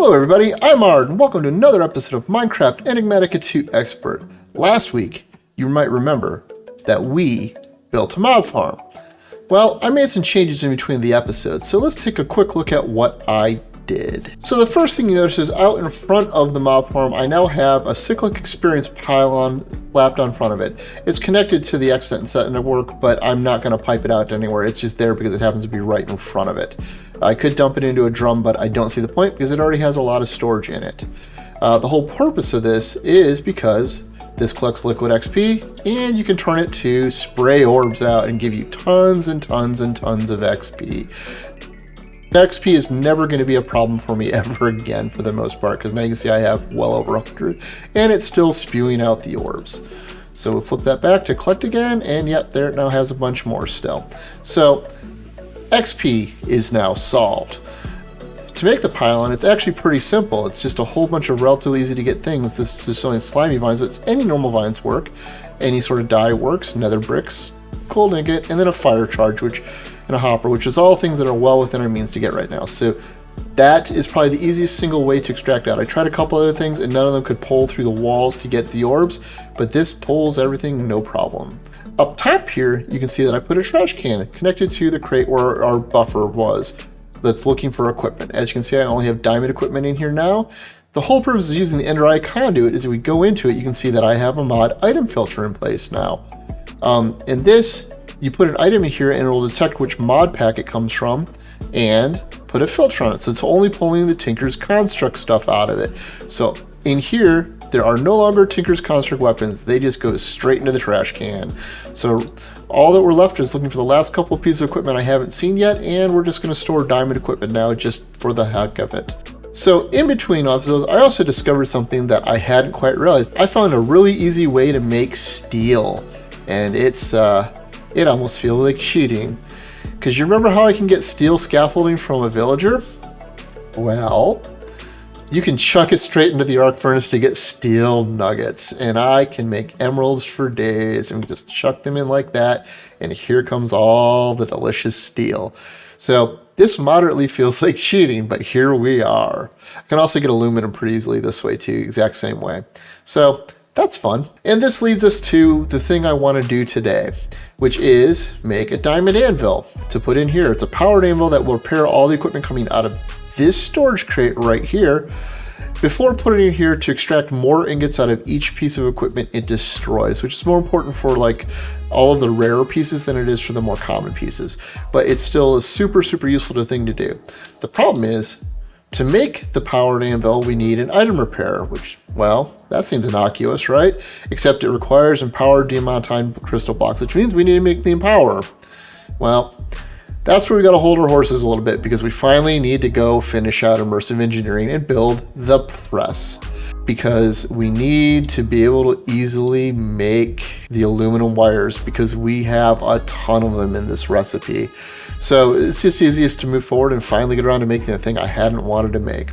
Hello everybody, I'm Ard, and welcome to another episode of Minecraft Enigmatica 2 Expert. Last week, you might remember that we built a mob farm. Well, I made some changes in between the episodes, so let's take a quick look at what I did. So the first thing you notice is out in front of the mob farm, I now have a Cyclic Experience Pylon slapped on front of it. It's connected to the extent set network, but I'm not going to pipe it out anywhere. It's just there because it happens to be right in front of it. I could dump it into a drum, but I don't see the point because it already has a lot of storage in it. The whole purpose of this is because this collects liquid XP, and you can turn it to spray orbs out and give you tons and tons and tons of XP. XP is never going to be a problem for me ever again for the most part, because now you can see I have well over 100, and it's still spewing out the orbs. So we'll flip that back to collect again, and yep, there it now has a bunch more still. So XP is now solved. To make the pylon, it's actually pretty simple. It's just a whole bunch of relatively easy to get things. This is only slimy vines, but any normal vines work. Any sort of dye works, nether bricks, cold ingot, and then a fire charge, and a hopper, which is all things that are well within our means to get right now. So that is probably the easiest single way to extract out. I tried a couple other things and none of them could pull through the walls to get the orbs, but this pulls everything no problem. Up top here, you can see that I put a trash can connected to the crate where our buffer was that's looking for equipment. As you can see, I only have diamond equipment in here now. The whole purpose of using the Ender Eye conduit is if we go into it, you can see that I have a mod item filter in place now. In this, you put an item in here and it will detect which mod pack it comes from and put a filter on it. So it's only pulling the Tinker's Construct stuff out of it. So in here, there are no longer Tinker's Construct weapons. They just go straight into the trash can. So all that we're left is looking for the last couple of pieces of equipment I haven't seen yet, and we're just going to store diamond equipment now just for the heck of it. So in between episodes, I also discovered something that I hadn't quite realized. I found a really easy way to make steel, and it almost feels like cheating. Because you remember how I can get steel scaffolding from a villager? Well, you can chuck it straight into the arc furnace to get steel nuggets, and I can make emeralds for days, and we just chuck them in like that, and here comes all the delicious steel. So this moderately feels like cheating, but here we are. I can also get aluminum pretty easily this way too, exact same way. So that's fun. And this leads us to the thing I want to do today, which is make a diamond anvil to put in here. It's a powered anvil that will repair all the equipment coming out of this storage crate right here before putting it here to extract more ingots out of each piece of equipment it destroys, which is more important for like all of the rarer pieces than it is for the more common pieces. But it's still a super, super useful thing to do. The problem is, to make the powered anvil, we need an item repair, which, well, that seems innocuous, right? Except it requires empowered diamantine crystal blocks, which means we need to make the empower. Well, that's where we got to hold our horses a little bit, because we finally need to go finish out immersive engineering and build the press, because we need to be able to easily make the aluminum wires, because we have a ton of them in this recipe. So it's just easiest to move forward and finally get around to making the thing I hadn't wanted to make.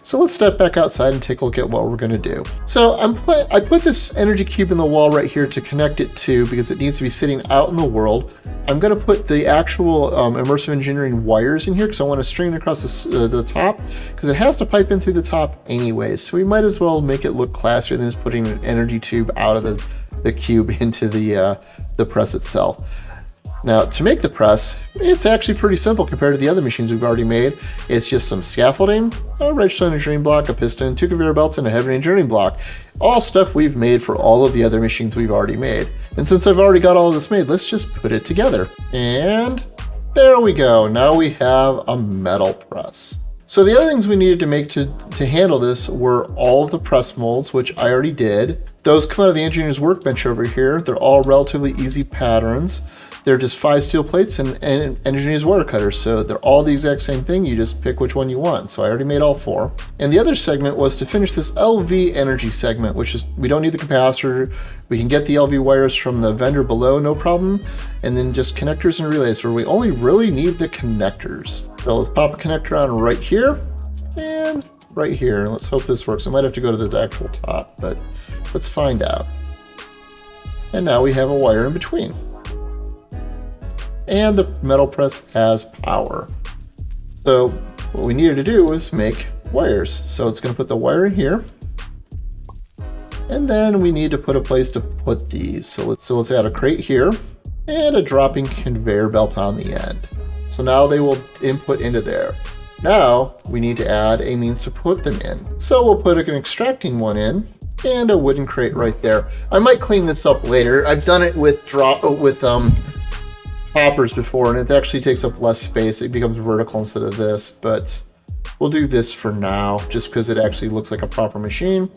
So let's step back outside and take a look at what we're going to do. So I put this energy cube in the wall right here to connect it to, because it needs to be sitting out in the world. I'm going to put the actual immersive engineering wires in here because I want to string it across the top, because it has to pipe in through the top anyways. So we might as well make it look classier than just putting an energy tube out of the cube into the press itself. Now, to make the press, it's actually pretty simple compared to the other machines we've already made. It's just some scaffolding, a redstone engineering block, a piston, 2 conveyor belts, and a heavy engineering block. All stuff we've made for all of the other machines we've already made. And since I've already got all of this made, let's just put it together. And there we go. Now we have a metal press. So the other things we needed to make to handle this were all of the press molds, which I already did. Those come out of the engineer's workbench over here. They're all relatively easy patterns. They're just 5 steel plates and engineer's wire cutters, so they're all the exact same thing. You just pick which one you want. So I already made all 4. And the other segment was to finish this LV energy segment, which is, we don't need the capacitor. We can get the LV wires from the vendor below, no problem. And then just connectors and relays, where we only really need the connectors. So let's pop a connector on right here and right here. Let's hope this works. I might have to go to the actual top, but let's find out. And now we have a wire in between. And the metal press has power. So what we needed to do was make wires. So it's going to put the wire in here. And then we need to put a place to put these. So let's add a crate here and a dropping conveyor belt on the end. So now they will input into there. Now we need to add a means to put them in. So we'll put an extracting one in and a wooden crate right there. I might clean this up later. I've done it with hoppers before, and it actually takes up less space. It becomes vertical instead of this, but we'll do this for now just because it actually looks like a proper machine.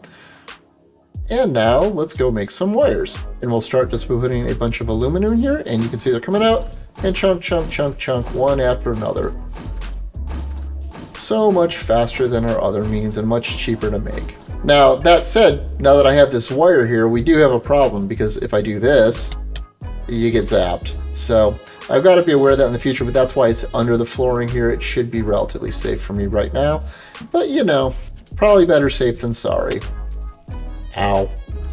And now let's go make some wires. And we'll start just by putting a bunch of aluminum in here, and you can see they're coming out, and chunk, chunk, chunk, chunk, one after another. So much faster than our other means and much cheaper to make. Now, that said, now that I have this wire here, we do have a problem, because if I do this, you get zapped. So I've got to be aware of that in the future, but that's why it's under the flooring here. It should be relatively safe for me right now. But you know, probably better safe than sorry. Ow.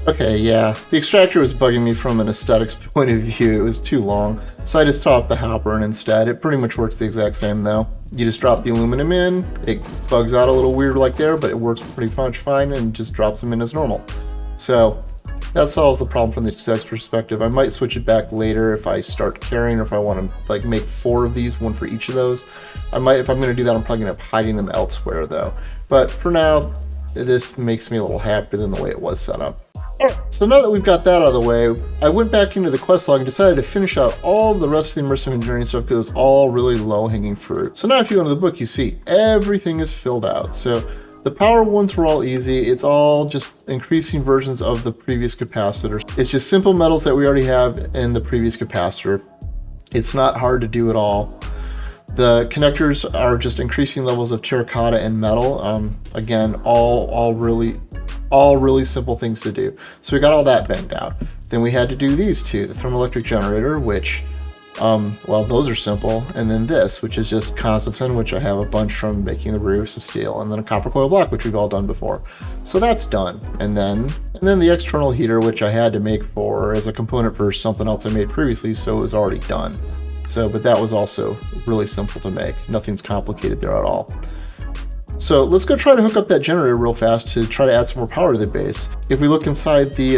Okay, yeah, the extractor was bugging me from an aesthetics point of view. It was too long, so I just topped the hopper in instead. It pretty much works the exact same though. You just drop the aluminum in, it bugs out a little weird like there, but it works pretty much fine and just drops them in as normal. So that solves the problem from the exec's perspective. I might switch it back later if I start carrying, or if I want to like make 4 of these, one for each of those. I might, if I'm going to do that, I'm probably going to end up hiding them elsewhere though. But for now, this makes me a little happier than the way it was set up. Alright, so now that we've got that out of the way, I went back into the quest log and decided to finish out all of the rest of the immersive engineering stuff because it was all really low-hanging fruit. So now if you go into the book, you see everything is filled out. So the power ones were all easy. It's all just increasing versions of the previous capacitor. It's just simple metals that we already have in the previous capacitor. It's not hard to do at all. The connectors are just increasing levels of terracotta and metal. Again, all really simple things to do. So we got all that banged out. Then we had to do these two, the Thermoelectric generator, which, well, those are simple. And then this, which is just Constantin, which I have a bunch from making the roofs of steel, and then a copper coil block, which we've all done before. So that's done. And then the external heater, which I had to make for as a component for something else I made previously, so it was already done. So, but that was also really simple to make. Nothing's complicated there at all. So let's go try to hook up that generator real fast to try to add some more power to the base. If we look inside the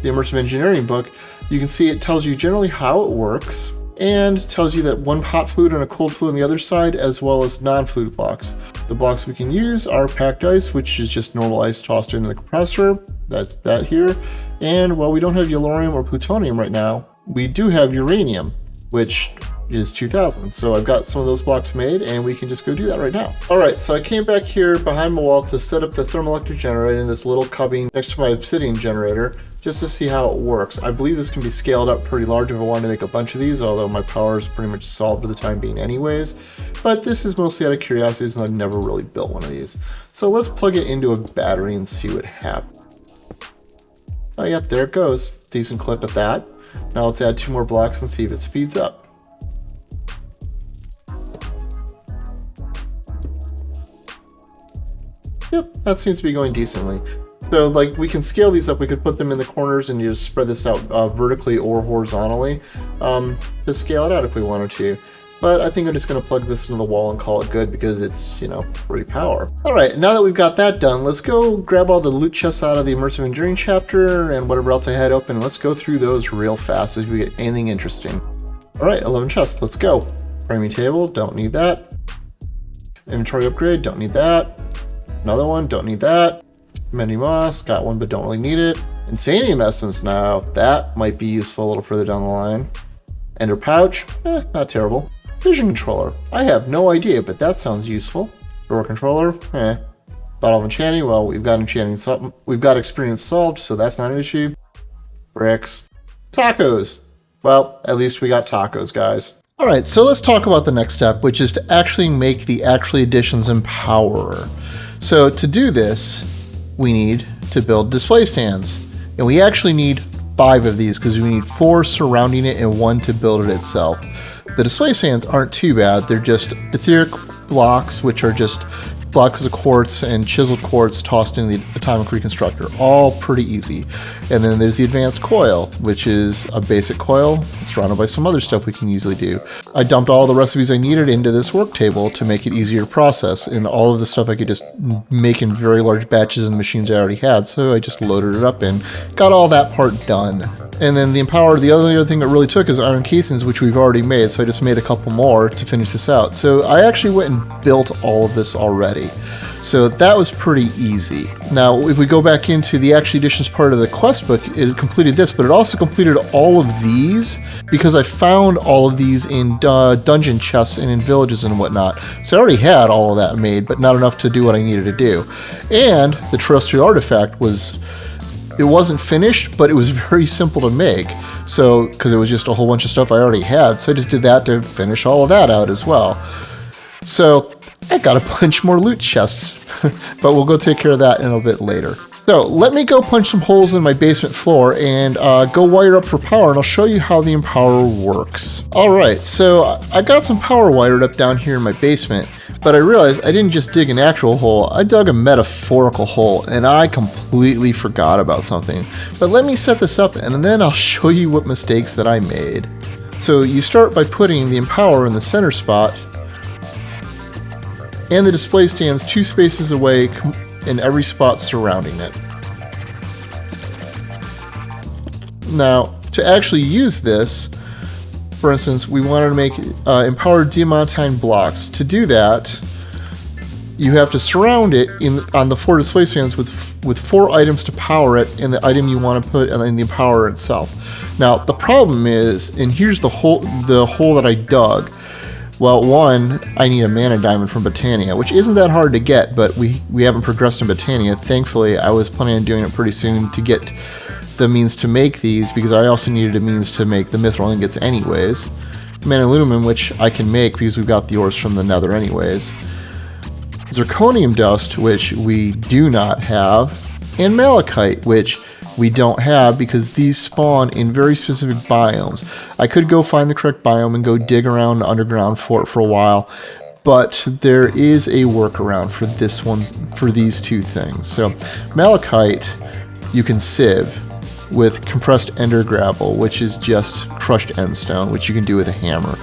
Immersive Engineering book, you can see it tells you generally how it works, and tells you that one hot fluid and a cold fluid on the other side, as well as non-fluid blocks. The blocks we can use are packed ice, which is just normal ice tossed into the compressor. That's that here. And while we don't have yellorium or plutonium right now, we do have uranium, which is 2000. So I've got some of those blocks made, and we can just go do that right now. All right, so I came back here behind my wall to set up the Thermoelectric generator in this little cubby next to my obsidian generator, just to see how it works. I believe this can be scaled up pretty large if I wanted to make a bunch of these, although my power is pretty much solved for the time being anyways. But this is mostly out of curiosity, and I've never really built one of these. So let's plug it into a battery and see what happens. Oh yep, there it goes. Decent clip at that. Now let's add 2 more blocks and see if it speeds up. Yep, that seems to be going decently. So like we can scale these up, we could put them in the corners and you just spread this out vertically or horizontally to scale it out if we wanted to. But I think I'm just going to plug this into the wall and call it good because it's, you know, free power. Alright, now that we've got that done, let's go grab all the loot chests out of the Immersive Engineering chapter and whatever else I had open. Let's go through those real fast if we get anything interesting. Alright, 11 chests, let's go. Framing table, don't need that. Inventory upgrade, don't need that. Another one, don't need that. Many moss, got one but don't really need it. Insanium essence now, that might be useful a little further down the line. Ender pouch, not terrible. Vision controller, I have no idea, but that sounds useful. Door controller, Bottle of enchanting, well, we've got enchanting, we've got experience solved, so that's not an issue. Bricks. Tacos, well, at least we got tacos, guys. Alright, so let's talk about the next step, which is to actually make the actual additions in power. So to do this, we need to build display stands. And we actually need 5 of these because we need 4 surrounding it and 1 to build it itself. The display stands aren't too bad. They're just etheric blocks, which are just blocks of quartz and chiseled quartz tossed in the atomic reconstructor. All pretty easy. And then there's the advanced coil, which is a basic coil surrounded by some other stuff we can easily do. I dumped all the recipes I needed into this work table to make it easier to process, and all of the stuff I could just make in very large batches in the machines I already had, so I just loaded it up and got all that part done. And then the Empower, the other thing that really took is iron casings, which we've already made, so I just made a couple more to finish this out. So I actually went and built all of this already. So that was pretty easy. Now, if we go back into the Action Editions part of the quest book, it completed this, but it also completed all of these because I found all of these in dungeon chests and in villages and whatnot. So I already had all of that made, but not enough to do what I needed to do. And the terrestrial artifact was... It wasn't finished, but it was very simple to make. So, because it was just a whole bunch of stuff I already had, so I just did that to finish all of that out as well. So, I got a bunch more loot chests, but we'll go take care of that in a bit later. So, let me go punch some holes in my basement floor and go wire up for power, and I'll show you how the Empower works. Alright, so I got some power wired up down here in my basement, but I realized I didn't just dig an actual hole, I dug a metaphorical hole, and I completely forgot about something. But let me set this up, and then I'll show you what mistakes that I made. So you start by putting the Empower in the center spot, and the display stands 2 spaces away in every spot surrounding it. Now, to actually use this, for instance, we wanted to make empowered diamantine blocks. To do that, you have to surround it on the 4 display stands with 4 items to power it, and the item you want to put in the Empower itself. Now, the problem is, and here's the hole that I dug. Well, one, I need a mana diamond from Botania, which isn't that hard to get, but we haven't progressed in Botania. Thankfully, I was planning on doing it pretty soon to get the means to make these, because I also needed a means to make the mithril ingots anyways. Manaluminum, which I can make because we've got the ores from the nether anyways. Zirconium dust, which we do not have. And malachite, which we don't have because these spawn in very specific biomes. I could go find the correct biome and go dig around underground for it for a while, but there is a workaround for these 2 things. So malachite you can sieve with compressed ender gravel, which is just crushed endstone, which you can do with a hammer.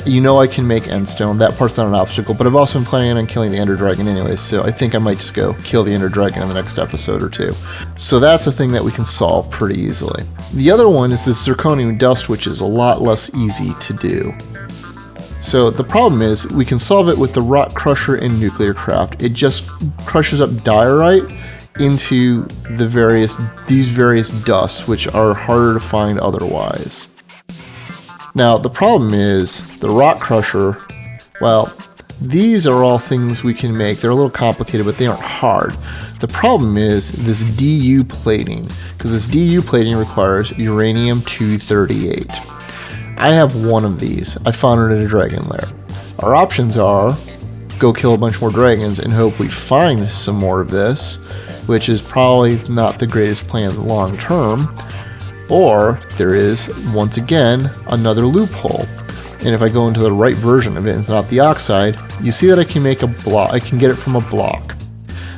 You know I can make endstone, that part's not an obstacle, but I've also been planning on killing the ender dragon anyways, so I think I might just go kill the ender dragon in the next episode or 2. So that's a thing that we can solve pretty easily. The other one is this zirconium dust, which is a lot less easy to do. So the problem is, we can solve it with the rock crusher in Nuclearcraft. It just crushes up diorite into these various dusts, which are harder to find otherwise. Now, the problem is, the rock crusher, well, these are all things we can make. They're a little complicated, but they aren't hard. The problem is this DU plating, because this DU plating requires uranium-238. I have one of these. I found it in a dragon lair. Our options are go kill a bunch more dragons and hope we find some more of this, which is probably not the greatest plan long term. Or there is, once again, another loophole. And if I go into the right version of it, and it's not the oxide, you see that I can make a block. I can get it from a block.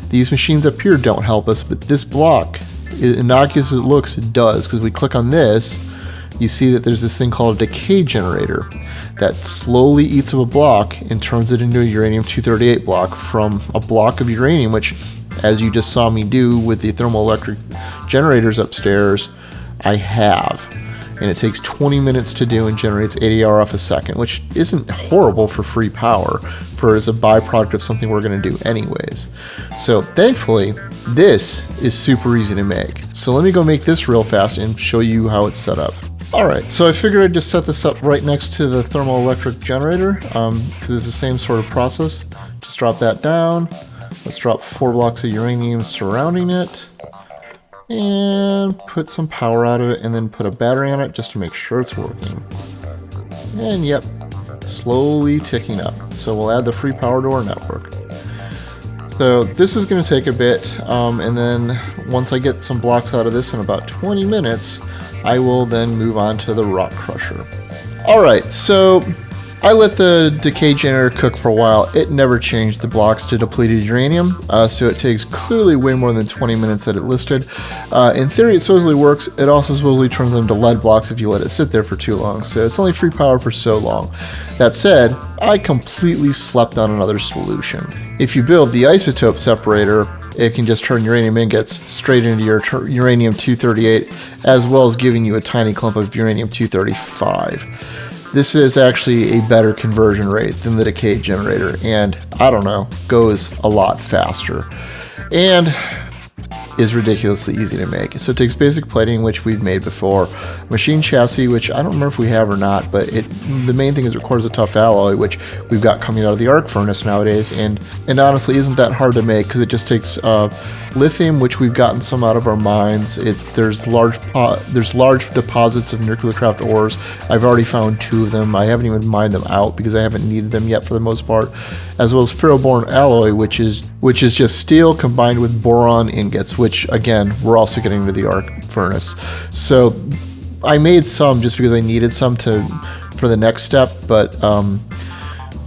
These machines up here don't help us, but this block, as innocuous as it looks, it does. Because we click on this, you see that there's this thing called a Decay Generator that slowly eats up a block and turns it into a uranium-238 block from a block of uranium, which, as you just saw me do with the thermoelectric generators upstairs, I have. And it takes 20 minutes to do and generates 80 RF a second, which isn't horrible for free power, for as a byproduct of something we're going to do anyways. So thankfully, this is super easy to make. So let me go make this real fast and show you how it's set up. Alright, so I figured I'd just set this up right next to the thermoelectric generator, because it's the same sort of process. Just drop that down. Let's drop 4 blocks of uranium surrounding it. And put some power out of it, and then put a battery on it just to make sure it's working. And yep, slowly ticking up. So we'll add the free power to our network. So this is going to take a bit, and then once I get some blocks out of this in about 20 minutes, I will then move on to the rock crusher. Alright, so I let the Decay Generator cook for a while. It never changed the blocks to depleted uranium, so it takes clearly way more than 20 minutes that it listed. In theory, it supposedly works. It also supposedly turns them to lead blocks if you let it sit there for too long, so it's only free power for so long. That said, I completely slept on another solution. If you build the Isotope Separator, it can just turn uranium ingots straight into your uranium-238, as well as giving you a tiny clump of uranium-235. This is actually a better conversion rate than the Decay Generator, and I don't know, goes a lot faster, and is ridiculously easy to make. So it takes basic plating, which we've made before, machine chassis, which I don't remember if we have or not, but the main thing is it requires a tough alloy, which we've got coming out of the arc furnace nowadays, and honestly isn't that hard to make because it just takes lithium, which we've gotten some out of our mines. There's large deposits of Nuclearcraft ores. I've already found 2 of them. I haven't even mined them out because I haven't needed them yet for the most part, as well as ferroboron alloy, which is just steel combined with boron ingots, which again we're also getting into the arc furnace. So I made some just because I needed some for the next step, but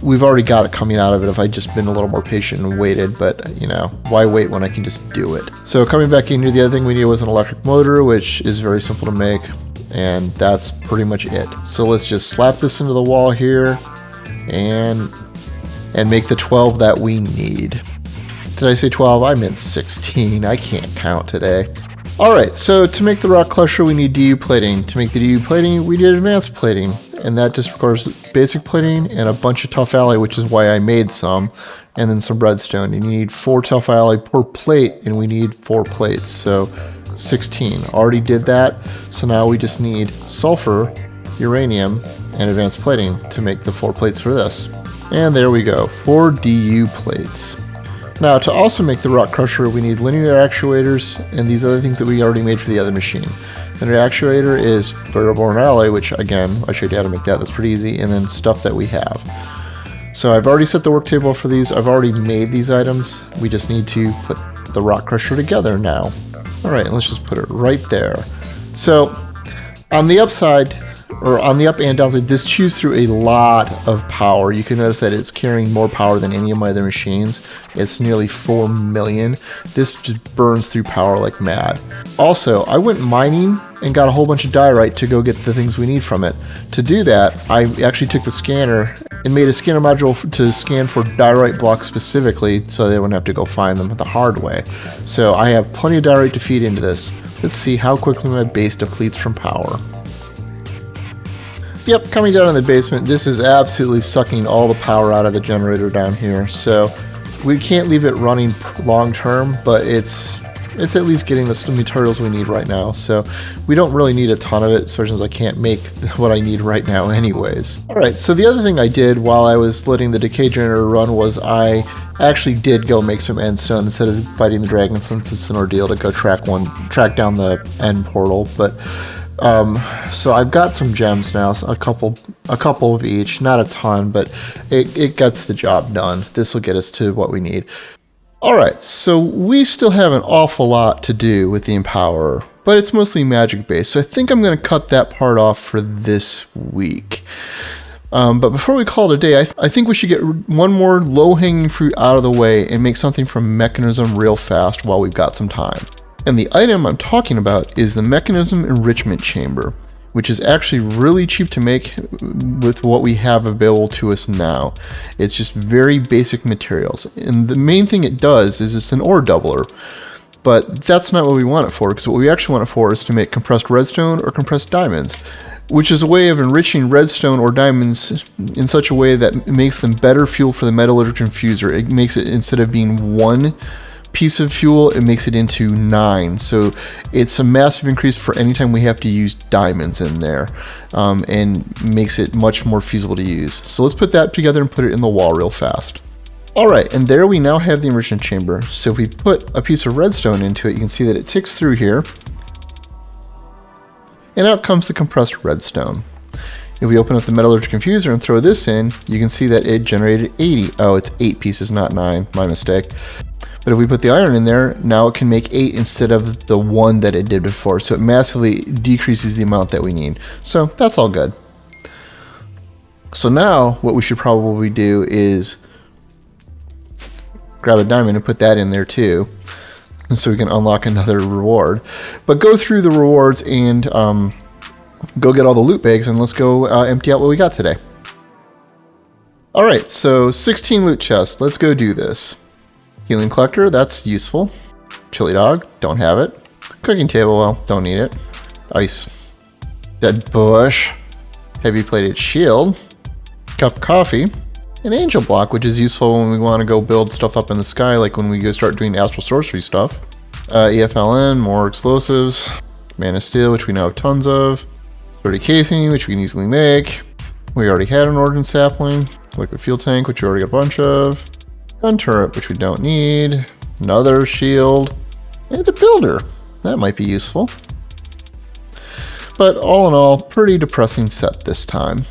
we've already got it coming out of it if I'd just been a little more patient and waited, but you know, why wait when I can just do it? So coming back in here, the other thing we needed was an electric motor, which is very simple to make, and that's pretty much it. So let's just slap this into the wall here and make the 12 that we need. Did I say 12? I meant 16. I can't count today. Alright, so to make the rock crusher we need DU plating. To make the DU plating we need advanced plating, and that just requires basic plating and a bunch of tough alloy, which is why I made some, and then some redstone. And you need 4 tough alloy per plate, and we need 4 plates, so 16. Already did that, so now we just need sulfur, uranium, and advanced plating to make the 4 plates for this. And there we go, 4 DU plates. Now, to also make the rock crusher, we need linear actuators and these other things that we already made for the other machine. Linear actuator is ferroboron alloy, which again, I showed you how to make that, that's pretty easy, and then stuff that we have. So I've already set the work table for these, I've already made these items, we just need to put the rock crusher together now. Alright, let's just put it right there. So, on the upside, or on the up and downside, this chews through a lot of power. You can notice that it's carrying more power than any of my other machines. It's nearly 4 million. This just burns through power like mad. Also, I went mining and got a whole bunch of diorite to go get the things we need from it. To do that, I actually took the scanner and made a scanner module to scan for diorite blocks specifically so they wouldn't have to go find them the hard way. So I have plenty of diorite to feed into this. Let's see how quickly my base depletes from power. Yep, coming down in the basement, this is absolutely sucking all the power out of the generator down here. So we can't leave it running long term, but it's at least getting the materials we need right now. So we don't really need a ton of it, especially since I can't make what I need right now anyways. Alright, so the other thing I did while I was letting the Decay Generator run was I actually did go make some end stone instead of fighting the dragon, since it's an ordeal to go track down the end portal. But so I've got some gems now, so a couple of each, not a ton, but it gets the job done. This will get us to what we need. Alright, so we still have an awful lot to do with the Empowerer, but it's mostly magic based, so I think I'm going to cut that part off for this week. But before we call it a day, I think we should get one more low-hanging fruit out of the way and make something from Mekanism real fast while we've got some time. And the item I'm talking about is the Mekanism Enrichment Chamber, which is actually really cheap to make with what we have available to us now. It's just very basic materials. And the main thing it does is it's an ore doubler. But that's not what we want it for, because what we actually want it for is to make compressed redstone or compressed diamonds, which is a way of enriching redstone or diamonds in such a way that makes them better fuel for the metallurgic infuser. It makes it, instead of being one piece of fuel, it makes it into 9. So it's a massive increase for any time we have to use diamonds in there, and makes it much more feasible to use. So let's put that together and put it in the wall real fast. Alright, and there we now have the enrichment chamber. So if we put a piece of redstone into it, you can see that it ticks through here, and out comes the compressed redstone. If we open up the metallurgic infuser and throw this in, you can see that it generated 80. Oh, it's 8 pieces, not 9, my mistake. But if we put the iron in there, now it can make 8 instead of the 1 that it did before, so it massively decreases the amount that we need. So that's all good. So now what we should probably do is grab a diamond and put that in there too, so we can unlock another reward. But go through the rewards and go get all the loot bags, and let's go empty out what we got today. Alright, so 16 loot chests. Let's go do this. Healing collector, that's useful. Chili dog, don't have it. Cooking table, well, don't need it. Ice. Dead bush. Heavy plated shield. Cup of coffee. An angel block, which is useful when we want to go build stuff up in the sky, like when we go start doing astral sorcery stuff. EFLN, more explosives. Man of steel, which we now have tons of. Sturdy casing, which we can easily make. We already had an organ sapling. Liquid fuel tank, which we already got a bunch of. Gun turret, which we don't need. Another shield. And a builder. That might be useful. But all in all, pretty depressing set this time.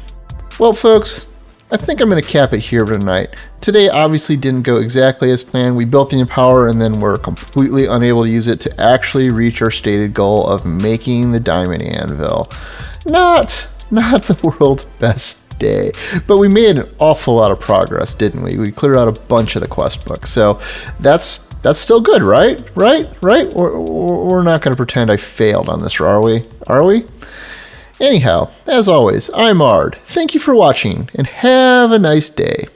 Well, folks, I think I'm going to cap it here for tonight. Today obviously didn't go exactly as planned. We built the Empower and then we're completely unable to use it to actually reach our stated goal of making the Diamond Anvil. Not the world's best day, but we made an awful lot of progress, didn't we? We cleared out a bunch of the quest books, so that's still good, right? Right? We're not going to pretend I failed on this, are we? Anyhow, as always, I'm Ard. Thank you for watching, and have a nice day.